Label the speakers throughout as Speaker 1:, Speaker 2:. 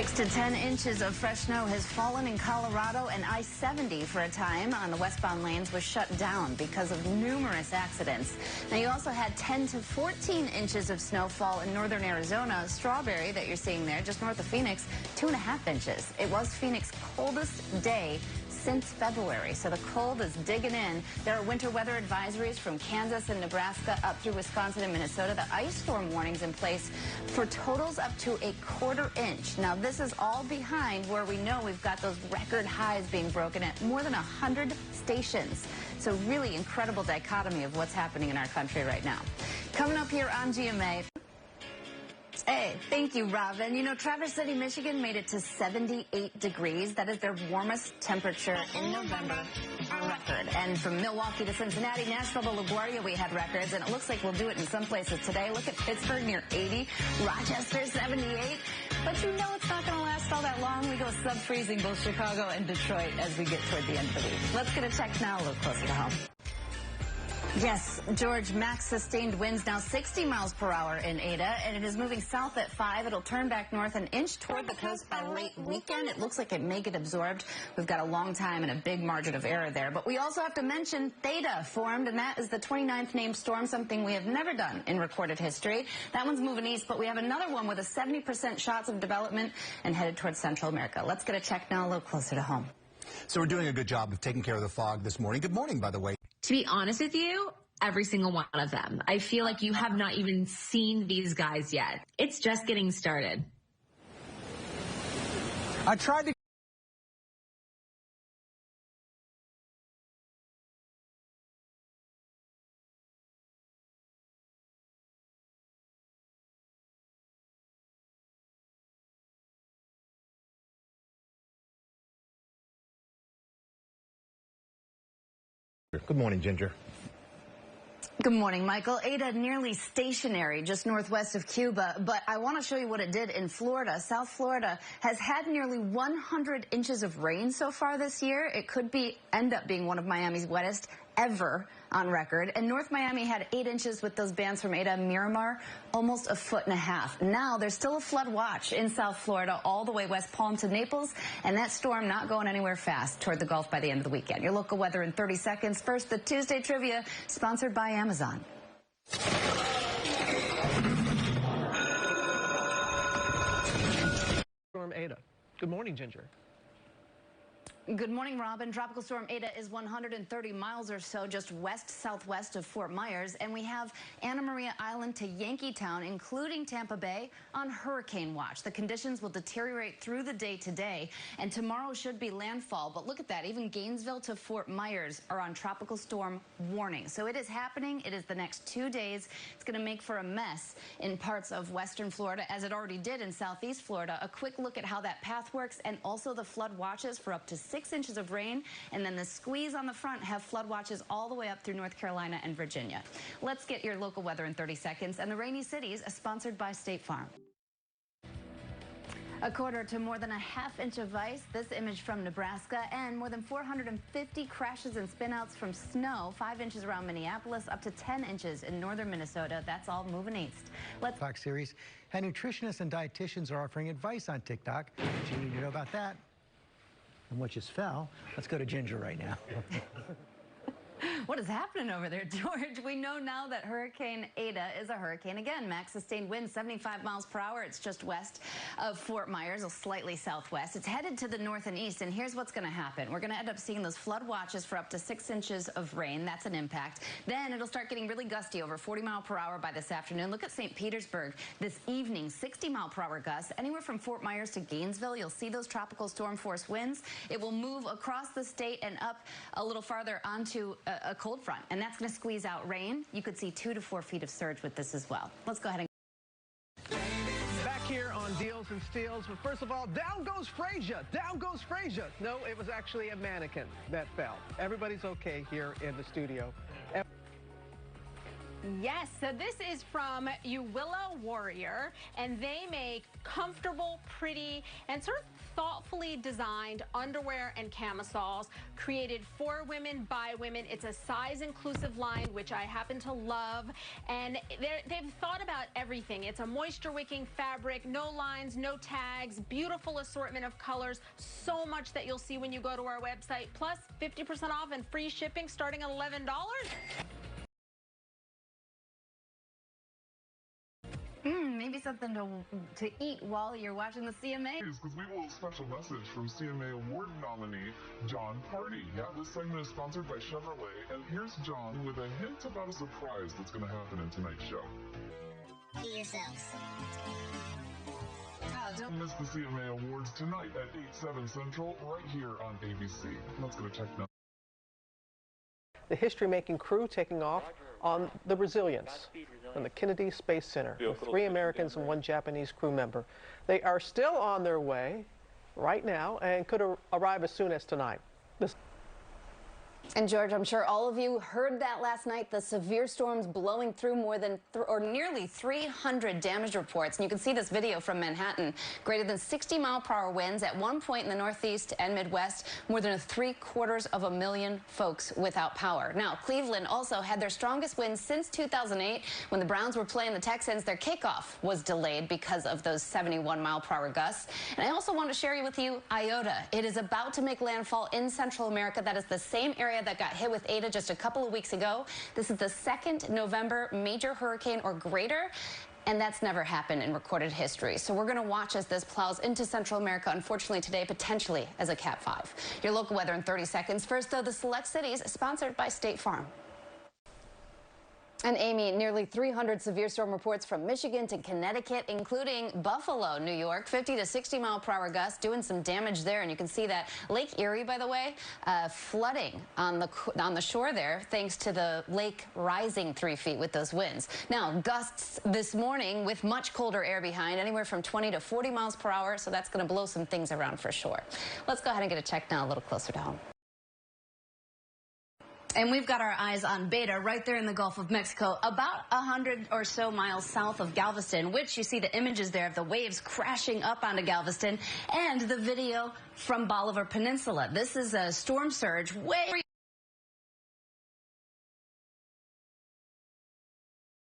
Speaker 1: 6 to 10 inches of fresh snow has fallen in Colorado, and I-70 for a time on the westbound lanes was shut down because of numerous accidents. Now, you also had 10 to 14 inches of snowfall in northern Arizona. Strawberry that you're seeing there, just north of Phoenix, 2.5 inches. It was Phoenix's coldest day since February, so the cold is digging in. There are winter weather advisories from Kansas and Nebraska up through Wisconsin and Minnesota. The ice storm warnings in place for totals up to a quarter inch. Now, this is all behind where we know we've got those record highs being broken at more than 100 stations. So really incredible dichotomy of what's happening in our country right now. Coming up here on GMA. Hey, thank you, Robin. You know, Traverse City, Michigan made it to 78 degrees. That is their warmest temperature in November on record. And from Milwaukee to Cincinnati, Nashville to LaGuardia, we had records. And it looks like we'll do it in some places today. Look at Pittsburgh near 80, Rochester 78. But you know it's not going to last all that long. We go sub-freezing both Chicago and Detroit as we get toward the end of the week. Let's get a check now a little closer to home. Yes, George, max sustained winds now 60 miles per hour in Ada, and it is moving south at 5. It'll turn back north and inch toward the coast by late weekend. It looks like it may get absorbed. We've got a long time and a big margin of error there. But we also have to mention Theta formed, and that is the 29th named storm, something we have never done in recorded history. That one's moving east, but we have another one with a 70% shots of development and headed towards Central America. Let's get a check now a little closer to home.
Speaker 2: So we're doing a good job of taking care of the fog this morning. Good morning, by the way.
Speaker 3: To be honest with you, every single one of them. I feel like you have not even seen these guys yet. It's just getting started.
Speaker 2: I tried to... Good morning, Ginger.
Speaker 1: Good morning, Michael. Ada nearly stationary just northwest of Cuba, but I want to show you what it did in Florida. South Florida has had nearly 100 inches of rain so far this year. It could end up being one of Miami's wettest ever on record. And North Miami had 8 inches with those bands from Ada and Miramar, almost 1.5 feet. Now there's still a flood watch in South Florida all the way West Palm to Naples, and that storm not going anywhere fast toward the Gulf by the end of the weekend. Your local weather in 30 seconds. First, the Tuesday Trivia, sponsored by Amazon.
Speaker 4: Storm Ada. Good morning, Ginger.
Speaker 1: Good morning, Robin. Tropical Storm Ada is 130 miles or so just west-southwest of Fort Myers, and we have Anna Maria Island to Yankeetown, including Tampa Bay, on hurricane watch. The conditions will deteriorate through the day today, and tomorrow should be landfall. But look at that. Even Gainesville to Fort Myers are on tropical storm warning. So it is happening. It is the next 2 days. It's going to make for a mess in parts of western Florida, as it already did in southeast Florida. A quick look at how that path works, and also the flood watches for up to 6 inches of rain, and then the squeeze on the front have flood watches all the way up through North Carolina and Virginia. Let's get your local weather in 30 seconds, and the Rainy Cities is sponsored by State Farm. A quarter to more than a half inch of ice, this image from Nebraska, and more than 450 crashes and spinouts from snow, 5 inches around Minneapolis, up to 10 inches in northern Minnesota. That's all moving east.
Speaker 5: TikTok series, and nutritionists and dietitians are offering advice on TikTok. What you need to know about that, and what just fell. Let's go to Ginger right now.
Speaker 1: What is happening over there, George? We know now that Hurricane Ada is a hurricane again. Max sustained winds 75 miles per hour. It's just west of Fort Myers, or slightly southwest. It's headed to the north and east, and here's what's going to happen. We're going to end up seeing those flood watches for up to 6 inches of rain. That's an impact. Then it'll start getting really gusty, over 40 miles per hour by this afternoon. Look at St. Petersburg this evening, 60 mile per hour gusts. Anywhere from Fort Myers to Gainesville, you'll see those tropical storm force winds. It will move across the state and up a little farther onto a cold front, and that's going to squeeze out rain. You could see 2 to 4 feet of surge with this as well. Let's go ahead and
Speaker 4: Back here on Deals and Steals. But first of all, down goes Frazier. Down goes Frazier. No, it was actually a mannequin that fell. Everybody's okay here in the studio.
Speaker 6: Yes, so this is from Uwilla Warrior, and they make comfortable, pretty, and sort of thoughtfully designed underwear and camisoles created for women, by women. It's a size-inclusive line, which I happen to love, and they've thought about everything. It's a moisture-wicking fabric, no lines, no tags, beautiful assortment of colors, so much that you'll see when you go to our website, plus 50% off and free shipping starting at $11.
Speaker 1: Maybe something to eat while you're watching the CMA.
Speaker 7: Because we will have a special message from CMA Award nominee John Party. Yeah, this segment is sponsored by Chevrolet, and here's John with a hint about a surprise that's going to happen in tonight's show.
Speaker 8: Be yourselves.
Speaker 7: Don't miss the CMA Awards tonight at 8/7 Central, right here on ABC. Let's go to tech now.
Speaker 4: The history-making crew taking off on the Resilience from the Kennedy Space Center with 3 Americans and 1 Japanese crew member. They are still on their way right now and could arrive as soon as tonight.
Speaker 1: And George, I'm sure all of you heard that last night, the severe storms blowing through more than nearly 300 damage reports. And you can see this video from Manhattan. Greater than 60-mile-per-hour winds at one point in the Northeast and Midwest. More than 750,000 folks without power. Now, Cleveland also had their strongest winds since 2008 when the Browns were playing the Texans. Their kickoff was delayed because of those 71-mile-per-hour gusts. And I also want to share with you Iota. It is about to make landfall in Central America. That is the same area that got hit with Eta just a couple of weeks ago. This is the 2nd November major hurricane or greater, and that's never happened in recorded history. So we're going to watch as this plows into Central America, unfortunately today, potentially as a Cat 5. Your local weather in 30 seconds. First, though, the Select Cities, sponsored by State Farm. And Amy, nearly 300 severe storm reports from Michigan to Connecticut, including Buffalo, New York. 50 to 60-mile-per-hour gusts doing some damage there. And you can see that Lake Erie, by the way, flooding on the shore there, thanks to the lake rising 3 feet with those winds. Now, gusts this morning with much colder air behind, anywhere from 20 to 40 miles per hour. So that's going to blow some things around for sure. Let's go ahead and get a check now a little closer to home. And we've got our eyes on Beta right there in the Gulf of Mexico, about 100 or so miles south of Galveston, which you see the images there of the waves crashing up onto Galveston, and the video from Bolivar Peninsula. This is a storm surge way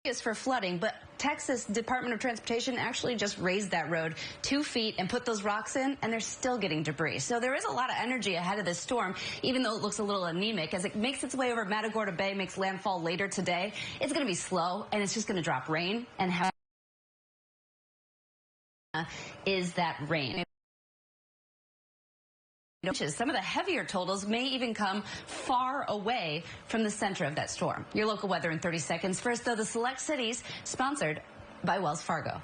Speaker 1: is for flooding, but Texas Department of Transportation actually just raised that road 2 feet and put those rocks in, and they're still getting debris. So there is a lot of energy ahead of this storm, even though it looks a little anemic. As it makes its way over Matagorda Bay, makes landfall later today, it's going to be slow, and it's just going to drop rain. And how is that rain? Some of the heavier totals may even come far away from the center of that storm. Your local weather in 30 seconds. First, though, the Select Cities, sponsored by Wells Fargo.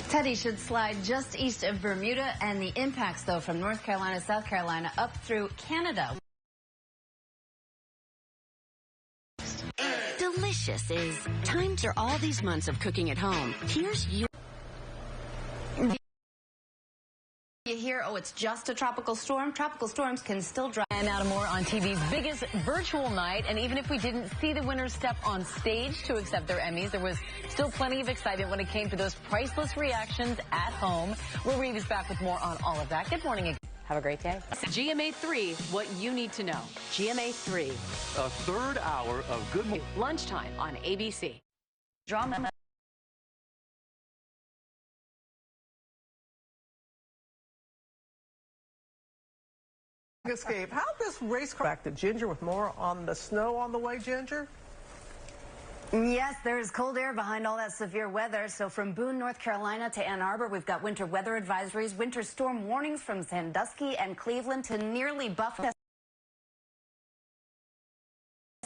Speaker 1: Teddy should slide just east of Bermuda, and the impacts, though, from North Carolina, South Carolina, up through Canada.
Speaker 9: Delicious is time for all these months of cooking at home. Here's your...
Speaker 1: You hear, oh, it's just a tropical storm. Tropical storms can still drive.
Speaker 10: And now to more on TV's biggest virtual night. And even if we didn't see the winners step on stage to accept their Emmys, there was still plenty of excitement when it came to those priceless reactions at home. We'll read us back with more on all of that. Good morning again. Have a great day.
Speaker 11: GMA 3, what you need to know. GMA 3.
Speaker 12: A third hour of good morning.
Speaker 11: Lunchtime on ABC.
Speaker 1: Drama.
Speaker 4: Escape. How this race back to Ginger with more on the snow on the way, Ginger?
Speaker 1: Yes, there is cold air behind all that severe weather. So from Boone, North Carolina to Ann Arbor, we've got winter weather advisories, winter storm warnings from Sandusky and Cleveland to nearly Buffalo.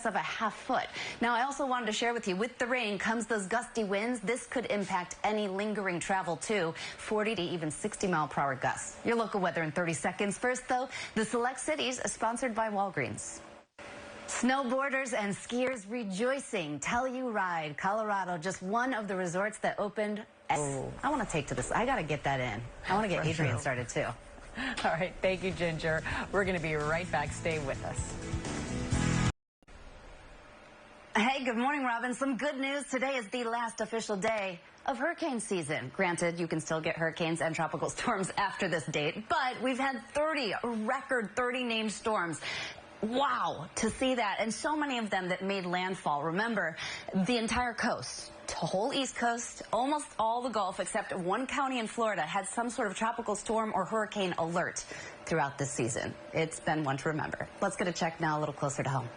Speaker 1: Of a half foot. Now, I also wanted to share with you, with the rain comes those gusty winds. This could impact any lingering travel too, 40 to even 60-mile-per-hour gusts. Your local weather in 30 seconds. First, though, the Select Cities, sponsored by Walgreens. Snowboarders and skiers rejoicing. Telluride, Colorado, just one of the resorts that opened. I want to take to this. I got to get that in. I want to get Adrian started too.
Speaker 10: All right. Thank you, Ginger. We're going to be right back. Stay with us.
Speaker 1: Hey, good Good morning, Robin. Some good news. Today is the last official day of hurricane season. Granted, you can still get hurricanes and tropical storms after this date, but we've had a record 30 named storms. Wow, to see that, and so many of them that made landfall. Remember, the entire coast, the whole East Coast, almost all the Gulf, except one county in Florida, had some sort of tropical storm or hurricane alert throughout this season. It's been one to remember. Let's get a check now a little closer to home.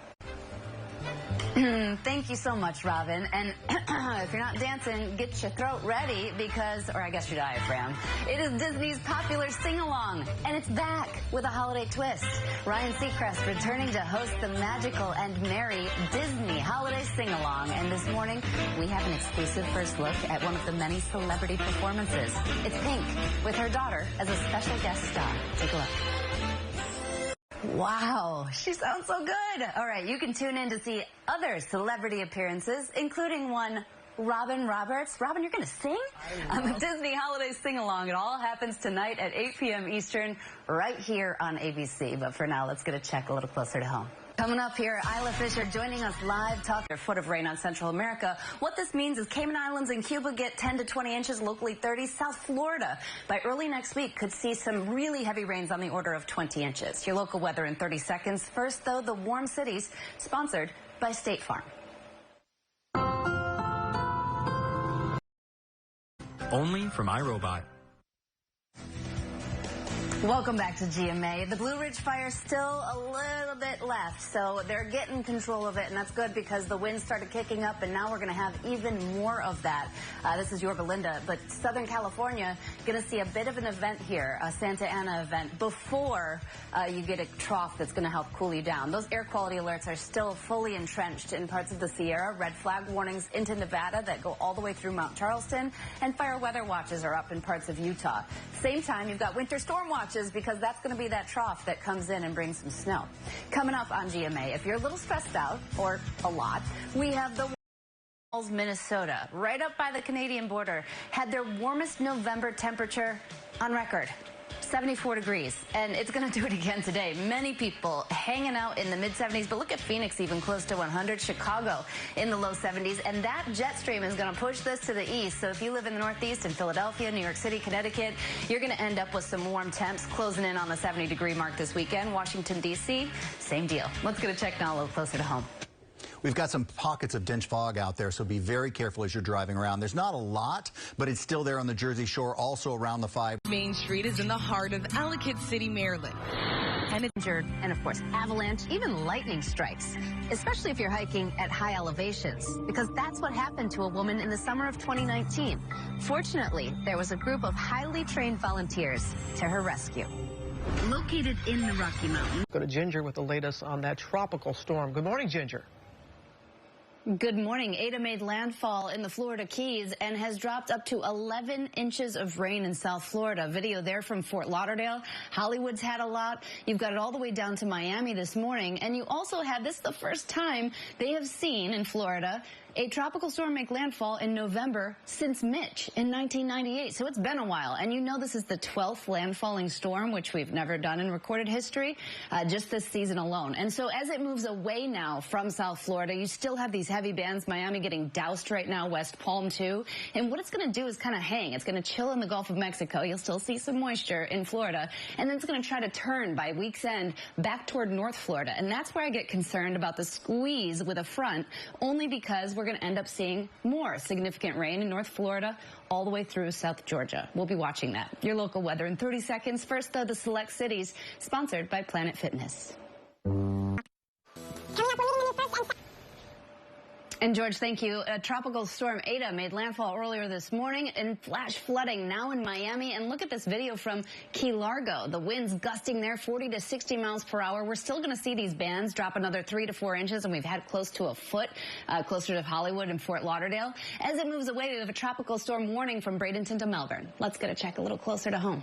Speaker 1: Thank you so much, Robin. And if you're not dancing, get your throat ready because, or I guess your diaphragm. It is Disney's popular sing-along, and it's back with a holiday twist. Ryan Seacrest returning to host the magical and merry Disney Holiday Sing-Along. And this morning, we have an exclusive first look at one of the many celebrity performances. It's Pink with her daughter as a special guest star. Take a look. Wow, she sounds so good. All right, you can tune in to see other celebrity appearances, including one Robin Roberts. Robin, you're going to sing on the Disney Holiday Sing-Along. It all happens tonight at 8 p.m. Eastern right here on ABC. But for now, let's get a check a little closer to home. Coming up here, Isla Fisher joining us live, talking a foot of rain on Central America. What this means is Cayman Islands and Cuba get 10 to 20 inches, locally 30. South Florida, by early next week, could see some really heavy rains on the order of 20 inches. Your local weather in 30 seconds. First, though, the warm cities, sponsored by State Farm.
Speaker 13: Only from iRobot.
Speaker 1: Welcome back to GMA. The Blue Ridge Fire still a little bit left, so they're getting control of it, and that's good because the winds started kicking up, and now we're going to have even more of that. This is Yorba Linda, but Southern California going to see a bit of an event here, a Santa Ana event, before you get a trough that's going to help cool you down. Those air quality alerts are still fully entrenched in parts of the Sierra. Red flag warnings into Nevada that go all the way through Mount Charleston, and fire weather watches are up in parts of Utah. Same time, you've got winter storm watches, because that's going to be that trough that comes in and brings some snow. Coming up on GMA, if you're a little stressed out, or a lot, we have the Minnesota, right up by the Canadian border, had their warmest November temperature on record. 74 degrees, and it's going to do it again today. Many people hanging out in the mid-70s, but look at Phoenix, even close to 100. Chicago in the low 70s, and that jet stream is going to push this to the east. So if you live in the Northeast, in Philadelphia, New York City, Connecticut, you're going to end up with some warm temps closing in on the 70-degree mark this weekend. Washington, D.C., same deal. Let's get a check now a little closer to home.
Speaker 2: We've got some pockets of dense fog out there, so be very careful as you're driving around. There's not a lot, but it's still there on the Jersey Shore, also around the 5.
Speaker 14: Main Street is in the heart of Ellicott City, Maryland.
Speaker 1: And of course, avalanche, even lightning strikes, especially if you're hiking at high elevations, because that's what happened to a woman in the summer of 2019. Fortunately, there was a group of highly trained volunteers to her rescue. Located in the Rocky Mountains.
Speaker 4: Go to Ginger with the latest on that tropical storm. Good morning, Ginger.
Speaker 1: Good morning. Ada made landfall in the Florida Keys and has dropped up to 11 inches of rain in South Florida. Video there from Fort Lauderdale. Hollywood's had a lot. You've got it all the way down to Miami this morning. And you also had, this is the first time they have seen in Florida a tropical storm make landfall in November since Mitch in 1998. So it's been a while. And you know this is the 12th landfalling storm, which we've never done in recorded history, just this season alone. And so as it moves away now from South Florida, you still have these heavy bands. Miami getting doused right now, West Palm too. And what it's going to do is kind of hang. It's going to chill in the Gulf of Mexico. You'll still see some moisture in Florida. And then it's going to try to turn by week's end back toward North Florida. And that's where I get concerned about the squeeze with a front, only because we're going to end up seeing more significant rain in North Florida all the way through South Georgia. We'll be watching that. Your local weather in 30 seconds. First, though, the select cities, sponsored by Planet Fitness. And George, thank you. Tropical storm Ada made landfall earlier this morning and flash flooding now in Miami. And look at this video from Key Largo. The winds gusting there 40 to 60 miles per hour. We're still going to see these bands drop another 3 to 4 inches, and we've had close to a foot closer to Hollywood and Fort Lauderdale. As it moves away, we have a tropical storm warning from Bradenton to Melbourne. Let's get a check a little closer to home.